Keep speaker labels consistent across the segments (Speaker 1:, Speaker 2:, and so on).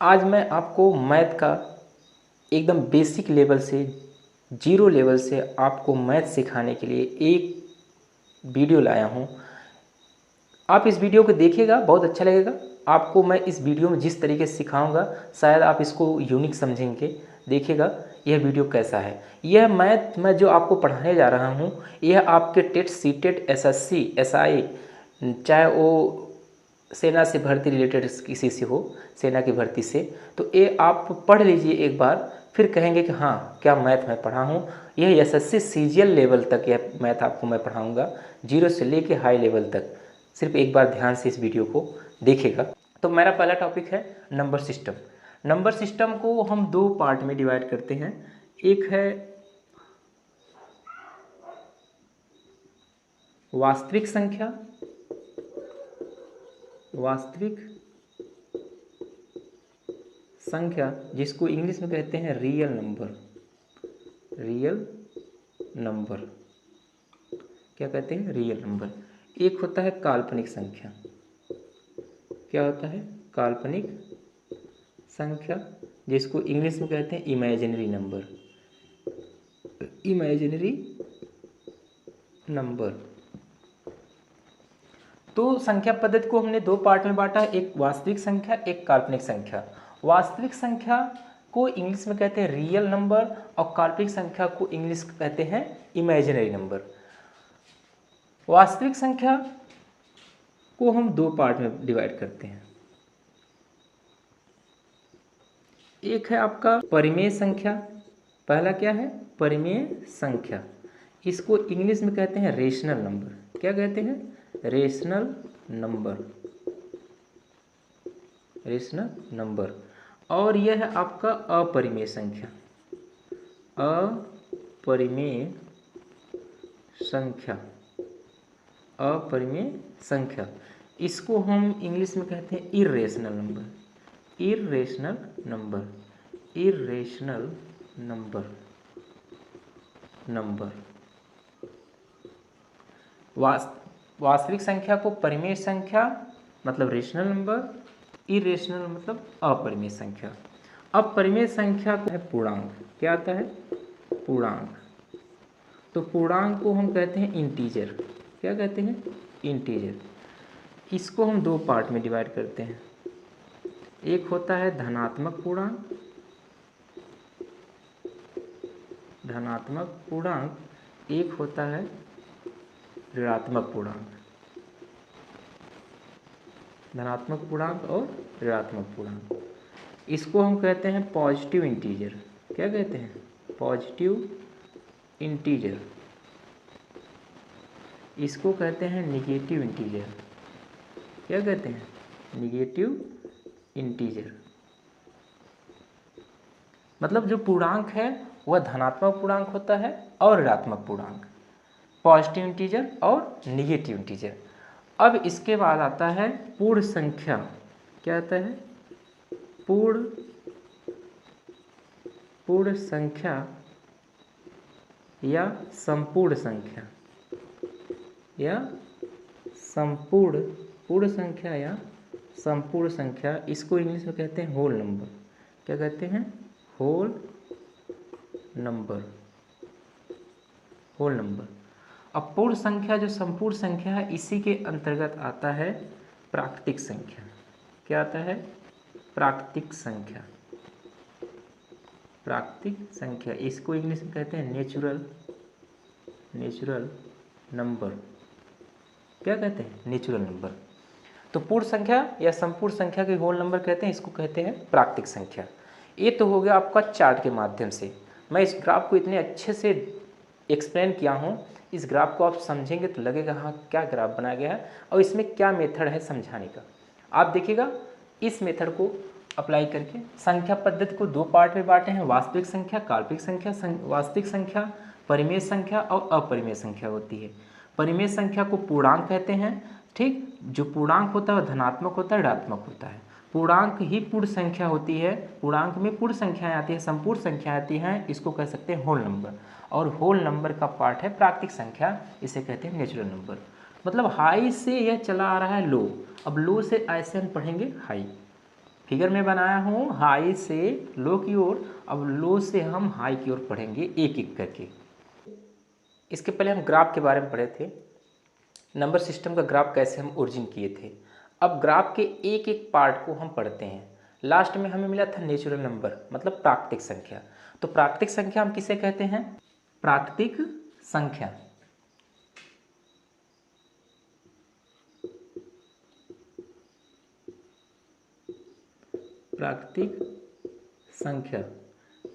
Speaker 1: आज मैं आपको मैथ का एकदम बेसिक लेवल से, जीरो लेवल से आपको मैथ सिखाने के लिए एक वीडियो लाया हूँ। आप इस वीडियो को देखिएगा, बहुत अच्छा लगेगा आपको। मैं इस वीडियो में जिस तरीके से सिखाऊंगा शायद आप इसको यूनिक समझेंगे। देखिएगा यह वीडियो कैसा है। यह मैथ मैं जो आपको पढ़ाने जा रहा हूँ, यह आपके टेट, सीटेट, एसएससी, एसआई, चाहे वो सेना से भर्ती रिलेटेड किसी से हो, सेना की भर्ती से, तो ये आप पढ़ लीजिए एक बार, फिर कहेंगे कि हाँ क्या मैथ मैं पढ़ा हूँ। यह एसएससी सीजीएल लेवल तक यह मैथ आपको मैं पढ़ाऊँगा, जीरो से लेके हाई लेवल तक। सिर्फ एक बार ध्यान से इस वीडियो को देखिएगा। तो मेरा पहला टॉपिक है नंबर सिस्टम। नंबर सिस्टम को हम दो पार्ट में डिवाइड करते हैं। एक है वास्तविक संख्या, वास्तविक संख्या जिसको इंग्लिश में कहते हैं रियल नंबर। रियल नंबर क्या कहते हैं? Real number. एक होता है काल्पनिक संख्या। क्या होता है? काल्पनिक संख्या जिसको इंग्लिश में कहते हैं इमेजिनरी नंबर। Imaginary number. तो संख्या पद्धति को हमने दो पार्ट में बांटा है, एक वास्तविक संख्या, एक काल्पनिक संख्या। वास्तविक संख्या को इंग्लिश में कहते हैं रियल नंबर और काल्पनिक संख्या को इंग्लिश में कहते हैं इमेजिनरी नंबर। वास्तविक संख्या को हम दो पार्ट में डिवाइड करते हैं। एक है आपका परिमेय संख्या। पहला क्या है? परिमेय संख्या। इसको इंग्लिश में कहते हैं रेशनल नंबर। क्या कहते हैं? Rational number. Rational number. और यह है आपका अपरिमेय संख्या। अपरिमेय संख्या। अपरिमेय संख्या इसको हम इंग्लिश में कहते हैं irrational number. Irrational number. Irrational number. Number. वास्तविक संख्या को परिमेय संख्या मतलब रेशनल नंबर, इरेशनल मतलब अपरिमेय संख्या। अब परिमेय संख्या को है पूर्णांक। क्या आता है? पूर्णांक। तो पूर्णांक को हम कहते हैं इंटीजर। क्या कहते हैं? इंटीजर। इसको हम दो पार्ट में डिवाइड करते हैं। एक होता है धनात्मक पूर्णांक। धनात्मक पूर्णांक। एक होता है ऋणात्मक पूर्णांक। धनात्मक पूर्णांक और ऋणात्मक पूर्णांक। इसको हम कहते हैं पॉजिटिव इंटीजर। क्या कहते हैं? Positive integer. इसको कहते हैं निगेटिव इंटीजर। क्या कहते हैं? Negative integer. मतलब जो पूर्णांक है वह धनात्मक पूर्णांक होता है और ऋणात्मक पूर्णांक। पॉजिटिव इंटीजर और निगेटिव इंटीजर। अब इसके बाद आता है पूर्ण संख्या। क्या आता है? पूर्ण संख्या या संपूर्ण संख्या या पूर्ण संख्या या संपूर्ण संख्या। इसको इंग्लिश में कहते हैं होल नंबर। क्या कहते हैं? Whole number. Whole number. अब पूर्ण संख्या जो संपूर्ण संख्या है इसी के अंतर्गत आता है प्राकृतिक संख्या। क्या आता है? प्राकृतिक संख्या। प्राकृतिक संख्या इसको इंग्लिश में कहते हैं नेचुरल नंबर। क्या कहते हैं? Natural number. तो पूर्ण संख्या या संपूर्ण संख्या के होल नंबर कहते हैं, इसको कहते हैं प्राकृतिक संख्या। ये तो हो गया आपका चार्ट के माध्यम से। मैं इस ग्राफ को इतने अच्छे से एक्सप्लेन किया हूँ, इस ग्राफ को आप समझेंगे तो लगेगा हाँ क्या ग्राफ बनाया गया है और इसमें क्या मेथड है समझाने का। आप देखिएगा इस मेथड को अप्लाई करके। संख्या पद्धति को दो पार्ट में बांटे हैं, वास्तविक संख्या, काल्पनिक संख्या। वास्तविक संख्या परिमेय संख्या और अपरिमेय संख्या होती है। परिमेय संख्या को पूर्णांक कहते हैं। ठीक, जो पूर्णांक होता है वह धनात्मक होता है, ऋणात्मक होता है। पूर्णांक ही पूर्ण संख्या होती है। पूर्णांक में पूर्ण संख्याएं आती है, संपूर्ण संख्या आती हैं, इसको कह सकते हैं होल नंबर। और होल नंबर का पार्ट है प्राकृतिक संख्या, इसे कहते हैं नेचुरल नंबर। मतलब हाई से यह चला आ रहा है लो, अब लो से ऐसे हम पढ़ेंगे हाई। फिगर में बनाया हूँ हाई से लो की ओर, अब लो से हम हाई की ओर पढ़ेंगे एक एक करके। इसके पहले हम ग्राफ के बारे में पढ़े थे, नंबर सिस्टम का ग्राफ कैसे हम ओरिजिन किए थे। अब ग्राफ के एक एक पार्ट को हम पढ़ते हैं। लास्ट में हमें मिला था नेचुरल नंबर, मतलब प्राकृतिक संख्या। तो प्राकृतिक संख्या हम किसे कहते हैं? प्राकृतिक संख्या। प्राकृतिक संख्या,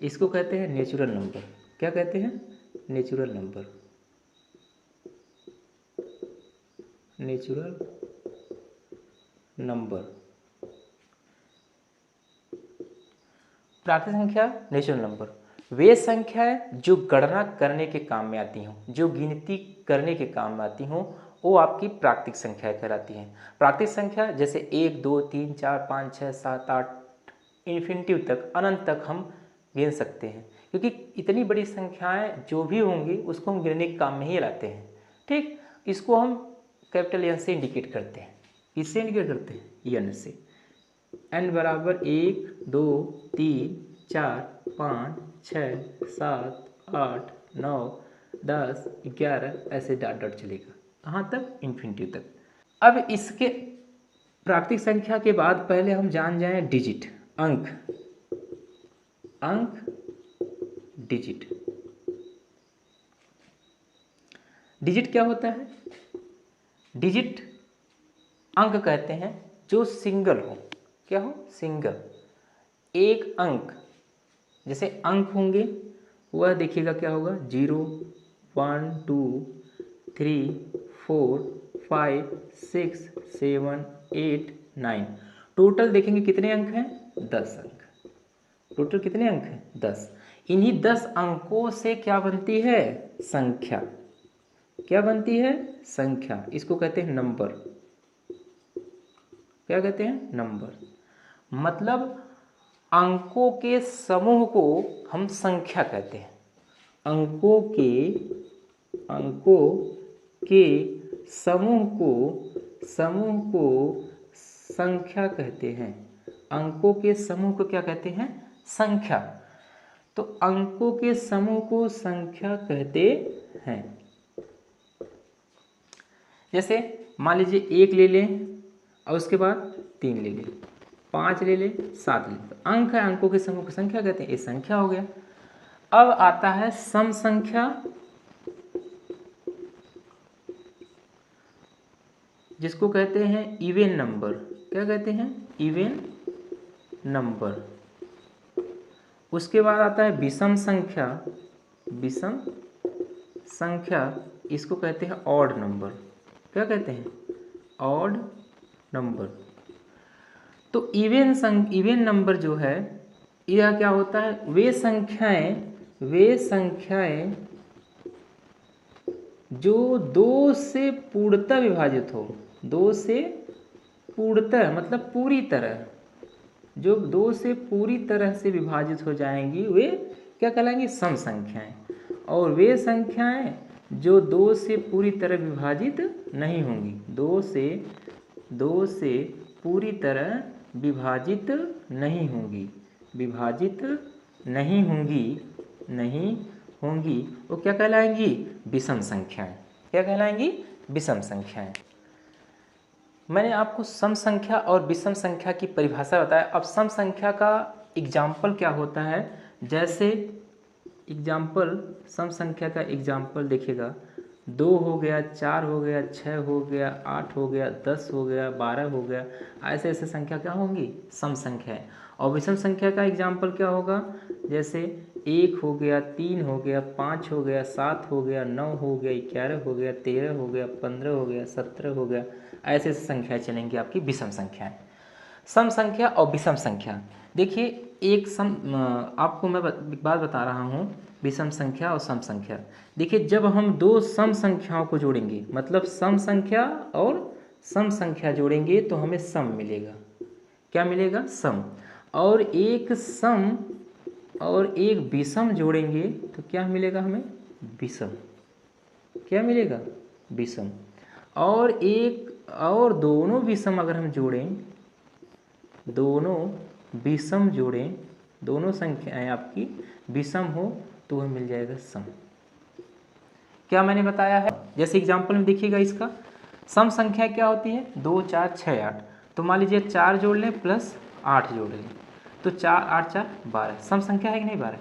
Speaker 1: इसको कहते हैं नेचुरल नंबर। क्या कहते हैं? Natural number. नेचुरल नंबर, प्राकृतिक संख्या, नेचुरल नंबर वे संख्याएं जो गणना करने के काम में आती हों, जो गिनती करने के काम में आती हों, वो आपकी प्राकृतिक संख्याएं कहलाती हैं। प्राकृतिक संख्या जैसे 1 2 3 4 5 6 7 8 इन्फिनिटिव तक, अनंत तक हम गिन सकते हैं, क्योंकि इतनी बड़ी संख्याएं जो भी होंगी उसको हम गिनने के काम में ही लाते हैं। ठीक, इसको हम कैपिटल एन से इंडिकेट करते हैं। किससे इंडिकेट करते हैं? एन से। एन बराबर 1 2 3 4 5 6 7 8 9 10 11 ऐसे डॉट डॉट चलेगा, कहाँ तक? इन्फिनिटी तक। अब इसके प्राकृतिक संख्या के बाद पहले हम जान जाएं डिजिट, अंक। अंक, डिजिट। डिजिट क्या होता है? डिजिट अंक कहते हैं जो सिंगल हो। क्या हो? सिंगल। एक अंक, जैसे अंक होंगे वह देखिएगा क्या होगा? 0 1 2 3 4 5 6 7 8 9। टोटल देखेंगे कितने अंक हैं? 10 अंक। टोटल कितने अंक हैं? 10। इन्हीं 10 अंकों से क्या बनती है? संख्या। क्या बनती है? संख्या। इसको कहते हैं नंबर। क्या कहते हैं? नंबर। मतलब अंकों के समूह को हम संख्या कहते हैं। अंकों के समूह को संख्या कहते हैं। अंकों के समूह को क्या कहते हैं? संख्या। तो अंकों के समूह को संख्या कहते हैं। जैसे मान लीजिए 1 ले लें और उसके बाद 3 ले लें, 5 ले लें, 7 ले लें, तो अंक है, अंकों के समूह को संख्या कहते हैं। ये संख्या हो गया। अब आता है सम संख्या, जिसको कहते हैं इवन नंबर। क्या कहते हैं? Even number. उसके बाद आता है विषम संख्या। विषम संख्या, इसको कहते हैं ऑड नंबर। क्या कहते हैं? Odd number. तो इवन नंबर जो है, यह क्या होता है? वे संख्याएं जो 2 से पूर्णतः विभाजित हो। 2 से पूर्णतः मतलब पूरी तरह, जो 2 से पूरी तरह से विभाजित हो जाएंगी वे क्या कहलाएंगी? सम संख्याएं। और वे संख्याएं जो 2 से पूरी तरह विभाजित नहीं होंगी, 2 से पूरी तरह विभाजित नहीं होंगी, नहीं होंगी, वो क्या कहलाएंगी? विषम संख्याएं। क्या कहलाएंगी? विषम संख्याएं। मैंने आपको सम संख्या और विषम संख्या की परिभाषा बताया। अब सम संख्या का एग्जाम्पल क्या होता है? जैसे एग्जाम्पल, सम संख्या का एग्जाम्पल देखिएगा, 2 हो गया, 4 हो गया, 6 हो गया, 8 हो गया, 10 हो गया, 12 हो गया, ऐसे ऐसे संख्या क्या होंगी? सम संख्या है। और विषम संख्या का एग्जाम्पल क्या होगा? जैसे 1 हो गया, 3 हो गया, 5 हो गया, 7 हो गया, 9 हो गया, 11 हो गया, 13 हो गया, 15 हो गया, 17 हो गया, ऐसे ऐसे संख्याएं चलेंगी आपकी विषम संख्याएं। सम संख्या और विषम संख्या, देखिए एक आपको मैं एक बात बता रहा हूँ, विषम संख्या और सम संख्या। देखिए जब हम 2 सम संख्याओं को जोड़ेंगे, मतलब सम संख्या और सम संख्या जोड़ेंगे तो हमें सम मिलेगा। क्या मिलेगा? सम। और एक सम और एक विषम जोड़ेंगे तो क्या मिलेगा हमें? विषम। क्या मिलेगा? विषम। और एक और दोनों विषम अगर हम जोड़ें दोनों विषम जोड़ें, दोनों संख्याएं आपकी विषम हो तो वह मिल जाएगा सम। क्या मैंने बताया है, जैसे एग्जाम्पल में देखिएगा इसका सम संख्या क्या होती है 2 4 6 8। तो मान लीजिए 4 जोड़ लें प्लस 8 जोड़ लें तो 4 8 4 12 सम संख्या है कि नहीं 12।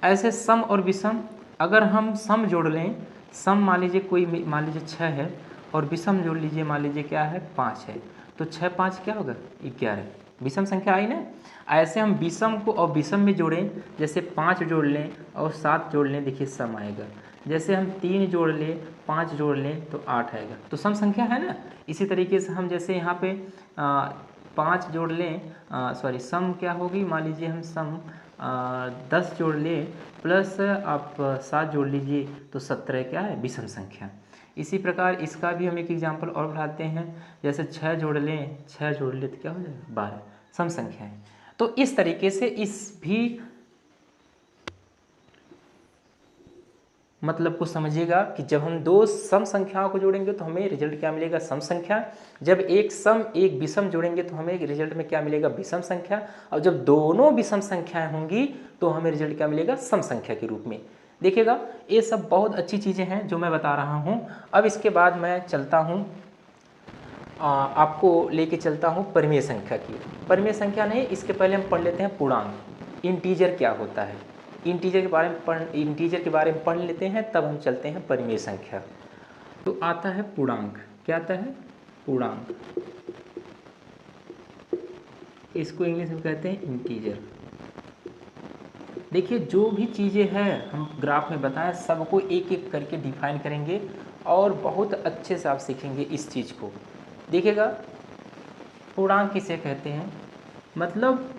Speaker 1: ऐसे सम और विषम अगर हम सम जोड़ लें, सम मान लीजिए कोई मान लीजिए 6 है और विषम जोड़ लीजिए मान लीजिए क्या है 5 है, तो 6 5 क्या होगा 11, विषम संख्या आई ना। ऐसे हम विषम को और विषम में जोड़ें, जैसे 5 जोड़ लें और 7 जोड़ लें, देखिए सम आएगा। जैसे हम 3 जोड़ लें 5 जोड़ लें तो 8 आएगा, तो सम संख्या है ना। इसी तरीके से हम जैसे यहाँ पे 5 जोड़ लें, सॉरी सम क्या होगी, मान लीजिए हम सम 10 जोड़ लें प्लस आप 7 जोड़ लीजिए तो 17 क्या है विषम संख्या। इसी प्रकार इसका भी हम एक एग्जांपल और बढ़ाते हैं, जैसे 6 जोड़ लें तो क्या हो जाएगा 12, सम संख्या है। तो इस तरीके से इस भी मतलब को समझिएगा कि जब हम दो सम संख्याओं को जोड़ेंगे तो हमें रिजल्ट क्या मिलेगा सम संख्या, जब एक सम एक विषम जोड़ेंगे तो हमें रिजल्ट में क्या मिलेगा विषम संख्या, और जब दोनों विषम संख्याएं होंगी तो हमें रिजल्ट क्या मिलेगा सम संख्या के रूप में। देखिएगा ये सब बहुत अच्छी चीज़ें हैं जो मैं बता रहा हूँ। अब इसके बाद मैं चलता हूँ, आपको लेके चलता हूँ परिमेय संख्या की। परिमेय संख्या नहीं, इसके पहले हम पढ़ लेते हैं पूर्णांक, इंटीजर क्या होता है, इंटीजर के बारे में पढ़ लेते हैं, तब हम चलते हैं परिमेय संख्या। तो आता है पूर्णांक, क्या आता है पूर्णांक, इसको इंग्लिश में कहते हैं इंटीजर। देखिए जो भी चीज़ें हैं हम ग्राफ में बताएं सबको एक एक करके डिफाइन करेंगे और बहुत अच्छे से आप सीखेंगे इस चीज़ को। देखिएगा पूर्णांक किसे कहते हैं, मतलब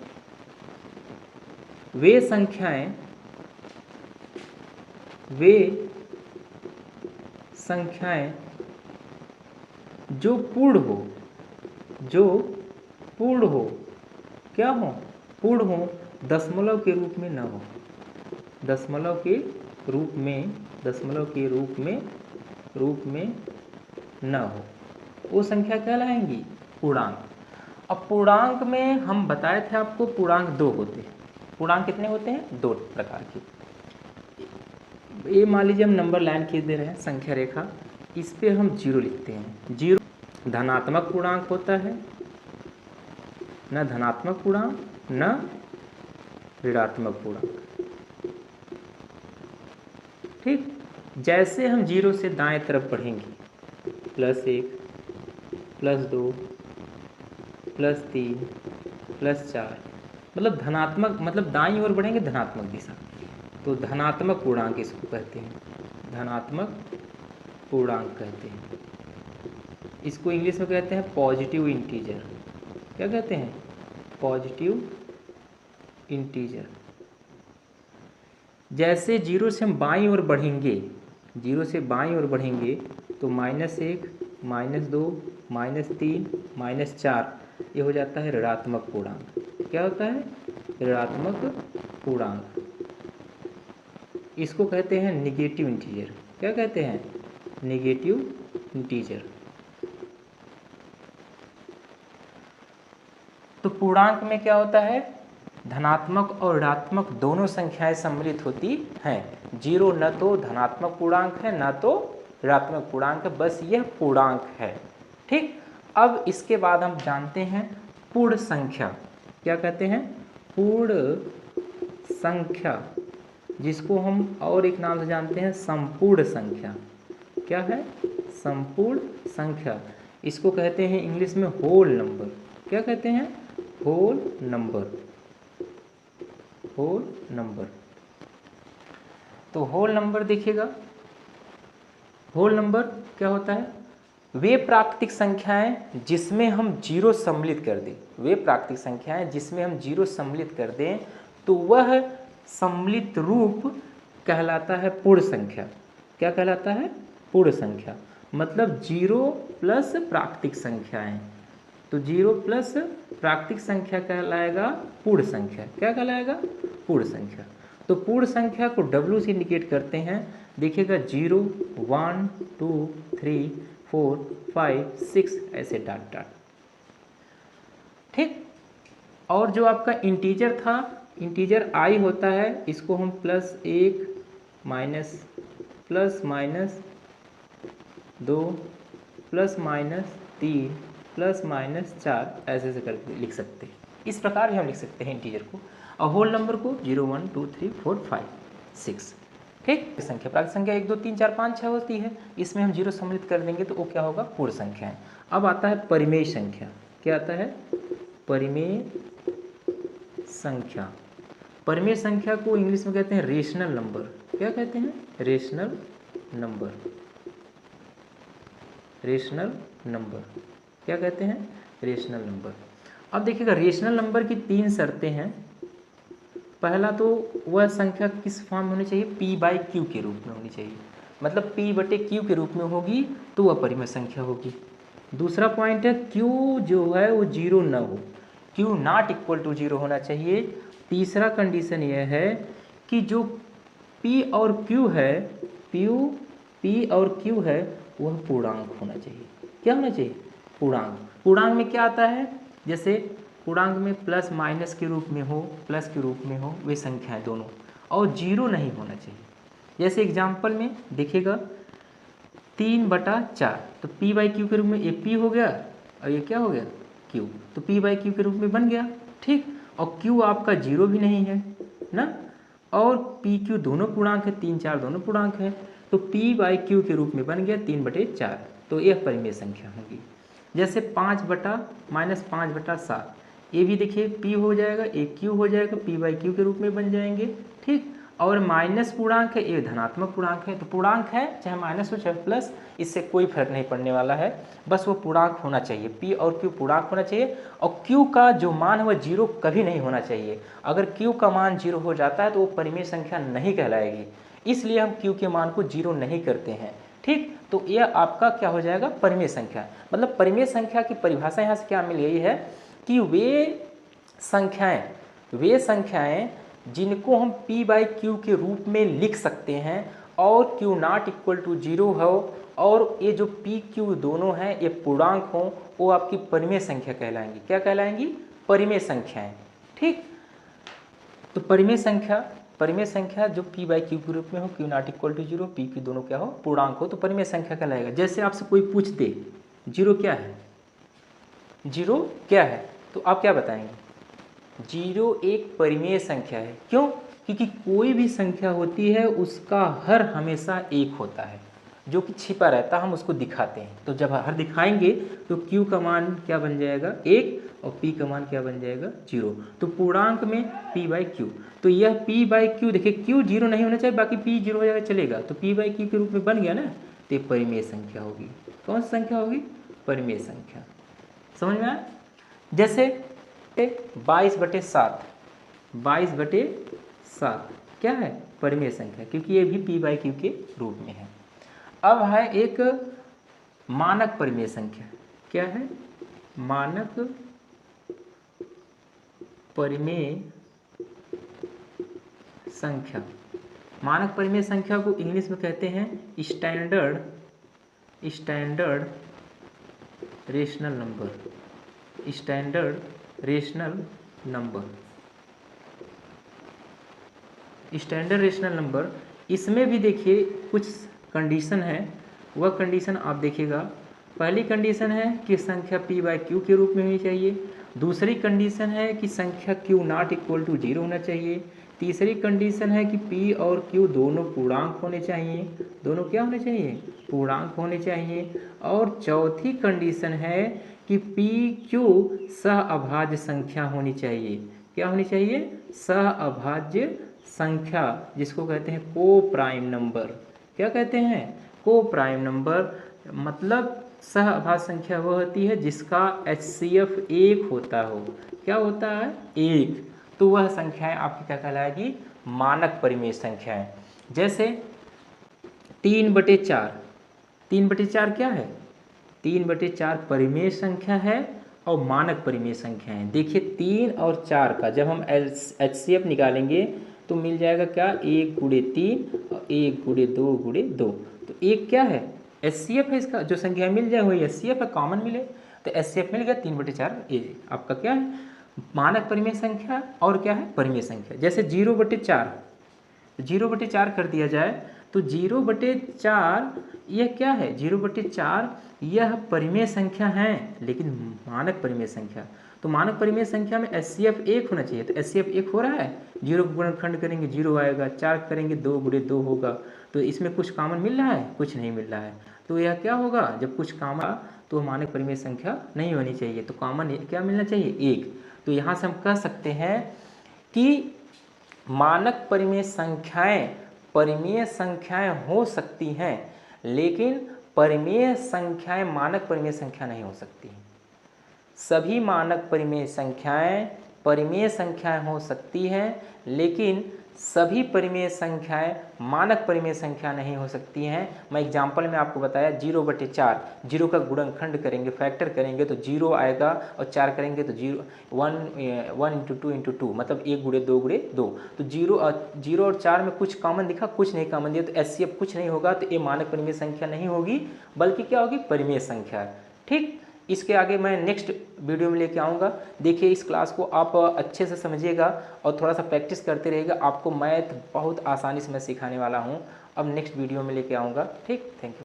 Speaker 1: वे संख्याएं जो पूर्ण हो, क्या हो पूर्ण हो, दशमलव के रूप में न हो, दशमलव के रूप में न हो, वो संख्या कहलाएंगी पूर्णांक। अब पूर्णांक में हम बताए थे आपको पूर्णांक 2 होते हैं। पूर्णांक कितने होते हैं 2 प्रकार के। ये मान लीजिए हम नंबर लाइन खींच दे रहे हैं संख्या रेखा, इस पे हम 0 लिखते हैं। 0 धनात्मक पूर्णांक होता है, न धनात्मक पूर्णांक न ऋणात्मक पूर्णांक। ठीक, जैसे हम 0 से दाएं तरफ बढ़ेंगे +1 +2 +3 +4, मतलब धनात्मक, मतलब दाईं ओर बढ़ेंगे धनात्मक दिशा, तो धनात्मक पूर्णांक इसको कहते हैं, धनात्मक पूर्णांक कहते हैं। इसको इंग्लिश में कहते हैं पॉजिटिव इंटीजर। क्या कहते हैं पॉजिटिव इंटीजर। जैसे 0 से हम बाईं ओर बढ़ेंगे, 0 से बाईं ओर बढ़ेंगे तो -1 -2 -3 -4 ये हो जाता है ऋणात्मक पूर्णांक। क्या होता है ऋणात्मक पूर्णांक। इसको कहते हैं निगेटिव इंटीजर। क्या कहते हैं निगेटिव इंटीजर। तो पूर्णांक में क्या होता है धनात्मक और ऋणात्मक दोनों संख्याएं सम्मिलित होती हैं। 0 न तो धनात्मक पूर्णांक है न तो ऋणात्मक पूर्णांक है, बस यह पूर्णांक है। ठीक, अब इसके बाद हम जानते हैं पूर्ण संख्या। क्या कहते हैं पूर्ण संख्या, जिसको हम और एक नाम से जानते हैं संपूर्ण संख्या। क्या है संपूर्ण संख्या। इसको कहते हैं इंग्लिश में होल नंबर। क्या कहते हैं होल नंबर। Whole number. तो होल नंबर देखिएगा, होल नंबर क्या होता है वे प्राकृतिक संख्याएं जिसमें हम 0 सम्मिलित कर दें, वे प्राकृतिक संख्याएं जिसमें हम 0 सम्मिलित कर दें तो वह सम्मिलित रूप कहलाता है पूर्ण संख्या। क्या कहलाता है पूर्ण संख्या, मतलब 0 प्लस प्राकृतिक संख्याएं, तो 0 प्लस प्राकृतिक संख्या कहलाएगा पूर्ण संख्या। क्या कहलाएगा पूर्ण संख्या। तो पूर्ण संख्या को W से इंडिकेट करते हैं। देखिएगा 0 1 2 3 4 5 6 ऐसे डॉट डॉट। ठीक। और जो आपका इंटीजर था, इंटीजर आई होता है, इसको हम +1 +-2 +-3 +-4 ऐसे ऐसे करके लिख सकते हैं। इस प्रकार भी हम लिख सकते हैं इंटीजर को, और होल नंबर को 0 1 2 3 4 5 6। ठीक। संख्या प्राकृत संख्या 1 2 3 4 5 6 होती है, इसमें हम 0 सम्मिलित कर देंगे तो वो क्या होगा, पूर्ण संख्या है। अब आता है परिमेय संख्या। क्या आता है, परिमेय संख्या। परिमेय संख्या को इंग्लिश में कहते हैं रेशनल नंबर। क्या कहते हैं, रेशनल नंबर। रेशनल नंबर क्या कहते हैं, रेशनल नंबर। अब देखिएगा, रेशनल नंबर की 3 शर्तें हैं। पहला तो वह संख्या किस फॉर्म में होनी चाहिए, p/q के रूप में होनी चाहिए, मतलब p/q के रूप में होगी तो वह परिमेय संख्या होगी। दूसरा पॉइंट है q जो है वो 0 न हो, q नॉट इक्वल टू 0 होना चाहिए। तीसरा कंडीशन यह है कि जो p और q है, p और q है वह पूर्णांक होना चाहिए। क्या होना चाहिए, पूर्णांक। पूर्णांक में क्या आता है, जैसे पूर्णांक में प्लस माइनस के रूप में हो, प्लस के रूप में हो, वे संख्याएं दोनों, और 0 नहीं होना चाहिए। जैसे एग्जाम्पल में देखिएगा 3/4, तो p/q के रूप में ये p हो गया और ये क्या हो गया, q, तो p/q के रूप में बन गया। ठीक। और q आपका 0 भी नहीं है ना, और pq दोनों पूर्णांक है, 3 4 दोनों पूर्णांक है, तो p/q के रूप में बन गया 3/4, तो यह परिमेय संख्या होगी। जैसे 5/-5/7, ये भी देखिए p हो जाएगा, एक q हो जाएगा, p/q के रूप में बन जाएंगे। ठीक। और माइनस पूर्णांक है, ये धनात्मक पूर्णांक है, तो पूर्णांक है चाहे माइनस हो चाहे प्लस, इससे कोई फर्क नहीं पड़ने वाला है, बस वो पूर्णांक होना चाहिए, p और q पूर्णांक होना चाहिए। और q का जो मान है वह 0 कभी नहीं होना चाहिए। अगर q का मान 0 हो जाता है तो वो परिमेय संख्या नहीं कहलाएगी, इसलिए हम q के मान को 0 नहीं करते हैं। ठीक। तो यह आपका क्या हो जाएगा, परिमेय संख्या। मतलब परिमेय संख्या की परिभाषा यहाँ से क्या मिल गई है कि वे संख्याएं जिनको हम p/q के रूप में लिख सकते हैं और q नॉट इक्वल टू 0 हो, और ये जो p q दोनों हैं ये पूर्णांक हों, वो आपकी परिमेय संख्या कहलाएंगी। क्या कहलाएंगी, परिमेय संख्याएं। ठीक। तो परिमेय संख्या जो p/q के रूप में हो, q not equal to 0, p q दोनों क्या हो, पूर्णांक हो, तो परिमेय संख्या कहलाएगा। जैसे आपसे कोई पूछ दे 0 क्या है, 0 क्या है, तो आप क्या बताएंगे, 0 एक परिमेय संख्या है। क्यों, क्योंकि कोई भी संख्या होती है उसका हर हमेशा 1 होता है, जो कि छिपा रहता है, हम उसको दिखाते हैं। तो जब हर दिखाएंगे तो q का मान क्या बन जाएगा, 1, और p का मान क्या बन जाएगा, 0। तो पूर्णांक में p/q, तो यह p/q देखिए, q 0 नहीं होना चाहिए, बाकी p 0 हो जाएगा चलेगा, तो p/q के रूप में बन गया ना, तो ये परिमेय संख्या होगी। कौन सी संख्या होगी, परिमेय संख्या। समझ में आया। जैसे 22/7, 22/7 क्या है, परिमेय संख्या, क्योंकि ये भी p/q के रूप में है। अब है एक मानक परिमेय संख्या। क्या है, मानक परिमेय संख्या। मानक परिमेय संख्या को इंग्लिश में कहते हैं standard rational number. Standard rational number, standard rational number. इसमें भी देखिए कुछ कंडीशन है, वह कंडीशन आप देखिएगा। पहली कंडीशन है कि संख्या p/q के रूप में होनी चाहिए। दूसरी कंडीशन है कि संख्या q नॉट इक्वल टू 0 होना चाहिए। तीसरी कंडीशन है कि p और q दोनों पूर्णांक होने चाहिए। दोनों क्या होने चाहिए, पूर्णांक होने चाहिए। और चौथी कंडीशन है कि p q सहअभाज्य संख्या होनी चाहिए। क्या होनी चाहिए, सहअभाज्य संख्या, जिसको कहते हैं को प्राइम नंबर। क्या कहते हैं, को प्राइम नंबर। मतलब सहअभाज्य संख्या वह होती है जिसका HCF 1 होता हो। क्या होता है, 1, तो वह संख्याएं आपकी क्या कहलाएगी, मानक परिमेय संख्याएं। जैसे 3/4, 3/4 क्या है, 3/4 परिमेय संख्या है और मानक परिमेय संख्या है। देखिए 3 और 4 का जब हम HCF निकालेंगे तो मिल जाएगा क्या, 1 × 3 और 1 × 2 × 2, तो 1 क्या है, HCF है, इसका जो संख्या मिल जाए वही HCF है, कॉमन मिले। तो HCF मिल गया 3/4 ये आपका क्या है, मानक परिमेय संख्या और क्या है, परिमेय संख्या। जैसे 0/4, 0/4 कर दिया जाए तो 0/4 यह क्या है, 0/4 यह परिमेय संख्या है, लेकिन मानक परिमेय संख्या, तो मानक परिमेय संख्या में HCF 1 होना चाहिए, तो HCF 1 हो रहा है, 0 को गुणनखंड करेंगे 0 आएगा, 4 करेंगे 2 × 2 होगा, तो इसमें कुछ कॉमन मिल रहा है, कुछ नहीं मिल रहा है, तो यह क्या होगा, जब कुछ कॉमन तो मानक परिमेय संख्या नहीं होनी चाहिए, तो कॉमन क्या मिलना चाहिए, 1। तो यहाँ से हम कह सकते हैं कि मानक परिमेय संख्याएं हो सकती हैं, लेकिन परिमेय संख्याएं मानक परिमेय संख्या नहीं हो सकती। सभी मानक परिमेय संख्याएं हो सकती हैं, लेकिन सभी परिमेय संख्याएं मानक परिमेय संख्या नहीं हो सकती हैं। मैं एग्जांपल में आपको बताया 0/4, 0 का गुणनखंड करेंगे, फैक्टर करेंगे तो 0 आएगा, और 4 करेंगे तो 1 × 2 × 2 मतलब 1 × 2 × 2, तो 0 और 4 में कुछ कॉमन दिखा, कुछ नहीं कॉमन दिया, तो HCF कुछ नहीं होगा, तो ये मानक परिमेय संख्या नहीं होगी, बल्कि क्या होगी, परिमेय संख्या। ठीक, इसके आगे मैं नेक्स्ट वीडियो में लेके आऊँगा। देखिए इस क्लास को आप अच्छे से समझिएगा और थोड़ा सा प्रैक्टिस करते रहिएगा, आपको मैथ बहुत आसानी से मैं सिखाने वाला हूँ। अब नेक्स्ट वीडियो में लेके आऊँगा। ठीक, थैंक यू।